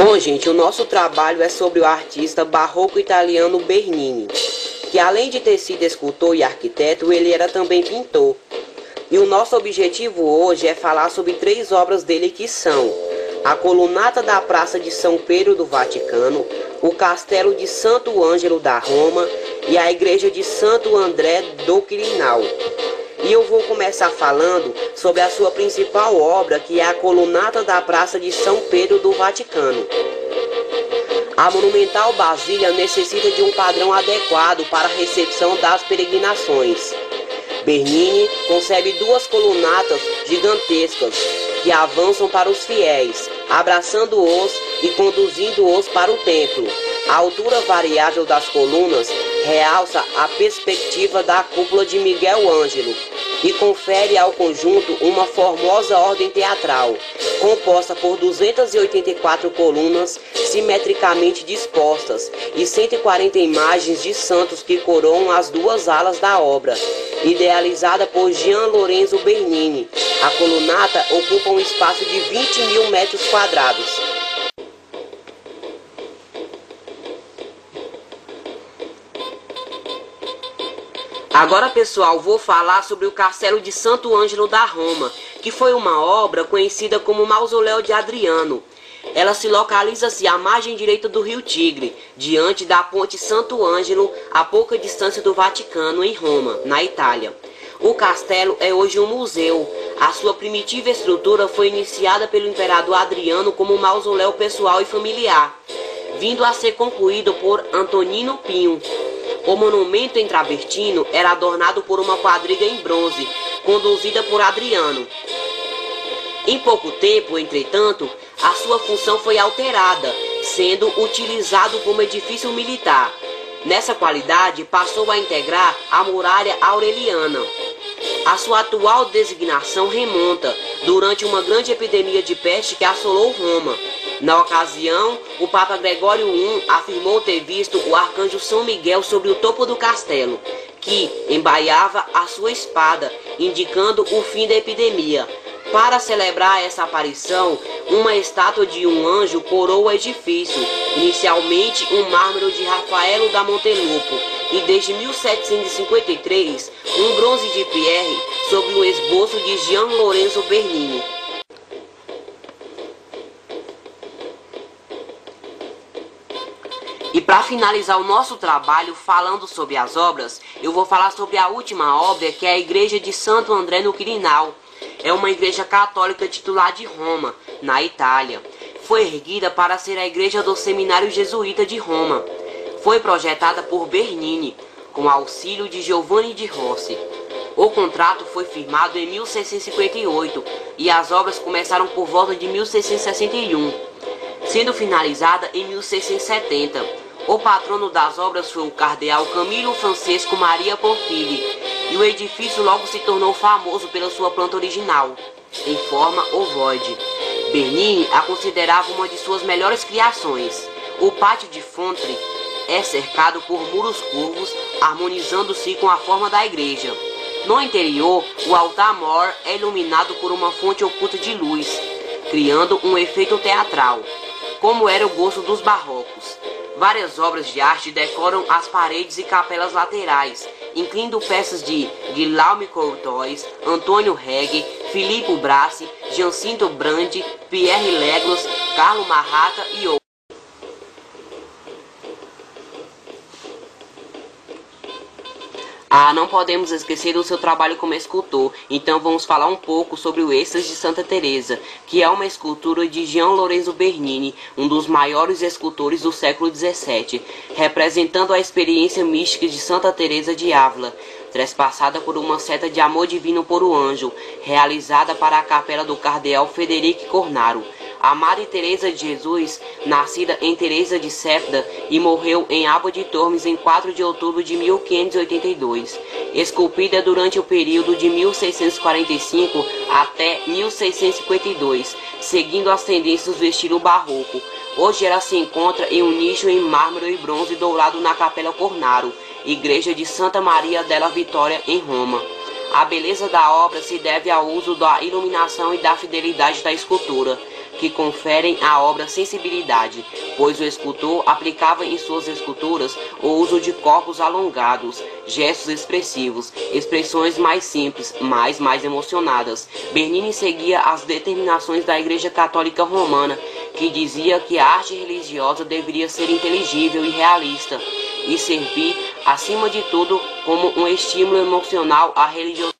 Bom, gente, o nosso trabalho é sobre o artista barroco italiano Bernini, que além de ter sido escultor e arquiteto, ele era também pintor. E o nosso objetivo hoje é falar sobre 3 obras dele que são a Colunata da Praça de São Pedro do Vaticano, o Castelo de Santo Ângelo da Roma e a Igreja de Santo André do Quirinal. E eu vou começar falando sobre a sua principal obra, que é a Colunata da Praça de São Pedro do Vaticano. A monumental Basília necessita de um padrão adequado para a recepção das peregrinações. Bernini concebe 2 colunatas gigantescas que avançam para os fiéis, abraçando-os e conduzindo-os para o templo. A altura variável das colunas realça a perspectiva da cúpula de Miguel Ângelo e confere ao conjunto uma formosa ordem teatral, composta por 284 colunas simetricamente dispostas e 140 imagens de santos que coroam as 2 alas da obra. Idealizada por Gian Lorenzo Bernini, a colunata ocupa um espaço de 20.000 metros quadrados. Agora, pessoal, vou falar sobre o Castelo de Santo Ângelo da Roma, que foi uma obra conhecida como Mausoléu de Adriano. Ela se localiza-se à margem direita do rio Tigre, diante da ponte Santo Ângelo, a pouca distância do Vaticano, em Roma, na Itália. O castelo é hoje um museu. A sua primitiva estrutura foi iniciada pelo imperador Adriano como um mausoléu pessoal e familiar, vindo a ser concluído por Antonino Pinho. O monumento em travertino era adornado por uma quadriga em bronze, conduzida por Adriano. Em pouco tempo, entretanto, a sua função foi alterada, sendo utilizado como edifício militar. Nessa qualidade, passou a integrar a muralha aureliana. A sua atual designação remonta durante uma grande epidemia de peste que assolou Roma. Na ocasião, o Papa Gregório I afirmou ter visto o arcanjo São Miguel sobre o topo do castelo, que embaiava a sua espada, indicando o fim da epidemia. Para celebrar essa aparição, uma estátua de um anjo coroa o edifício, inicialmente um mármore de Rafaelo da Montelupo, e desde 1753, um bronze de Pierre sobre um esboço de Gian Lorenzo Bernini. E para finalizar o nosso trabalho falando sobre as obras, eu vou falar sobre a última obra, que é a Igreja de Santo André no Quirinal. É uma igreja católica titular de Roma, na Itália. Foi erguida para ser a igreja do Seminário Jesuíta de Roma. Foi projetada por Bernini, com auxílio de Giovanni de Rossi. O contrato foi firmado em 1658 e as obras começaram por volta de 1661, sendo finalizada em 1670. O patrono das obras foi o cardeal Camilo Francesco Maria Porfiri, e o edifício logo se tornou famoso pela sua planta original, em forma ovoide. Bernini a considerava uma de suas melhores criações. O pátio de Fontre é cercado por muros curvos, harmonizando-se com a forma da igreja. No interior, o altar-mor é iluminado por uma fonte oculta de luz, criando um efeito teatral, como era o gosto dos barrocos. Várias obras de arte decoram as paredes e capelas laterais, incluindo peças de Guillaume Courtois, Antônio Regge, Filippo Brassi, Giacinto Brandi, Pierre Legros, Carlo Marrata e outros. Não podemos esquecer do seu trabalho como escultor, então vamos falar um pouco sobre o Êxtase de Santa Teresa, que é uma escultura de Gian Lorenzo Bernini, um dos maiores escultores do século XVII, representando a experiência mística de Santa Teresa de Ávila, trespassada por uma seta de amor divino por um anjo, realizada para a capela do cardeal Federico Cornaro. A Madre Teresa de Jesus, nascida em Teresa de Sépida e morreu em Alba de Tormes em 4 de outubro de 1582, esculpida durante o período de 1645 até 1652, seguindo as tendências do estilo barroco. Hoje ela se encontra em um nicho em mármore e bronze dourado na Capela Cornaro, igreja de Santa Maria della Vittoria, em Roma. A beleza da obra se deve ao uso da iluminação e da fidelidade da escultura. que conferem à obra sensibilidade, pois o escultor aplicava em suas esculturas o uso de corpos alongados, gestos expressivos, expressões mais simples, mas mais emocionadas. Bernini seguia as determinações da Igreja Católica Romana, que dizia que a arte religiosa deveria ser inteligível e realista, e servir, acima de tudo, como um estímulo emocional à religiosidade.